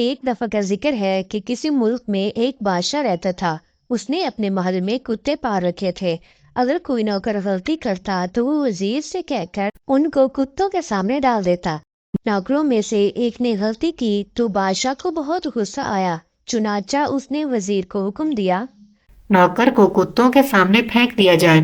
ایک دفعہ کا ذکر ہے کہ کسی ملک میں ایک بادشاہ رہتا تھا۔ اس نے اپنے محل میں کتے پال رکھے تھے۔ اگر کوئی نوکر غلطی کرتا تو وہ وزیر سے کہہ کر ان کو کتوں کے سامنے ڈال دیتا۔ نوکروں میں سے ایک نے غلطی کی تو بادشاہ کو بہت غصہ آیا، چنانچہ اس نے وزیر کو حکم دیا، نوکر کو کتوں کے سامنے پھینک دیا جائے۔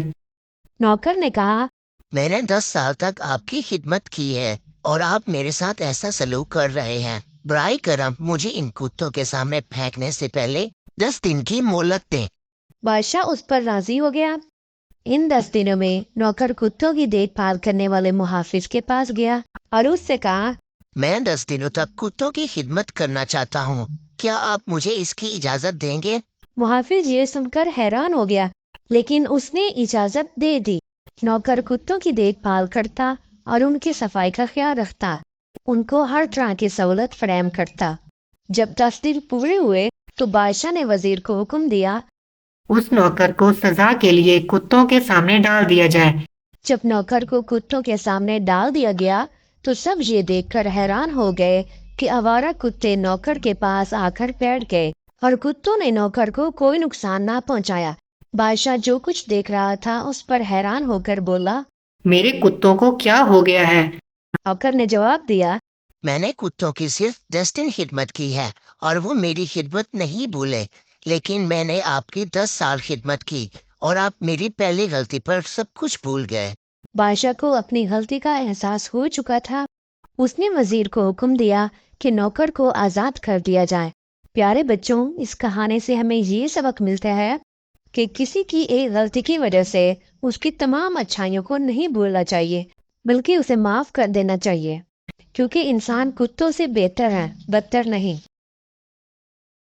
نوکر نے کہا، میں نے 10 سال تک آپ کی خدمت کی ہے اور آپ میرے ساتھ ایسا سلوک کر رہے ہیں۔ برائے کرم مجھے ان کتوں کے سامنے پھینکنے سے پہلے 10 دن کی مہلت دیں۔ بادشاہ اس پر راضی ہو گیا۔ ان 10 دنوں میں نوکر کتوں کی دیکھ بھال کرنے والے محافظ کے پاس گیا اور اس سے کہا، میں 10 دنوں تک کتوں کی خدمت کرنا چاہتا ہوں، کیا آپ مجھے اس کی اجازت دیں گے؟ محافظ یہ سن کر حیران ہو گیا، لیکن اس نے اجازت دے دی۔ نوکر کتوں کی دیکھ بھال کرتا اور ان کی صفائی کا خیال رکھتا، ان کو ہر طرح کی سہولت فراہم کرتا۔ جب 10 دن پورے ہوئے تو بادشاہ نے وزیر کو حکم دیا، اس نوکر کو سزا کے لیے کتوں کے سامنے ڈال دیا جائے۔ جب نوکر کو کتوں کے سامنے ڈال دیا گیا تو سب یہ دیکھ کر حیران ہو گئے کہ آوارہ کتے نوکر کے پاس آ کر بیٹھ گئے اور کتوں نے نوکر کو کوئی نقصان نہ پہنچایا۔ بادشاہ جو کچھ دیکھ رہا تھا اس پر حیران ہو کر بولا، میرے کتوں کو کیا ہو گیا ہے؟ نوکر نے جواب دیا، میں نے کتوں کی صرف 10 دن خدمت کی ہے اور وہ میری خدمت نہیں بھولے، لیکن میں نے آپ کی 10 سال خدمت کی اور آپ میری پہلی غلطی پر سب کچھ بھول گئے۔ بادشاہ کو اپنی غلطی کا احساس ہو چکا تھا۔ اس نے وزیر کو حکم دیا کہ نوکر کو آزاد کر دیا جائے۔ پیارے بچوں، اس کہانی سے ہمیں یہ سبق ملتا ہے کہ کسی کی ایک غلطی کی وجہ سے اس کی تمام اچھائیوں کو نہیں بھولنا چاہیے، بلکہ اسے معاف کر دینا چاہیے، کیونکہ انسان کتوں سے بہتر ہے، بدتر نہیں۔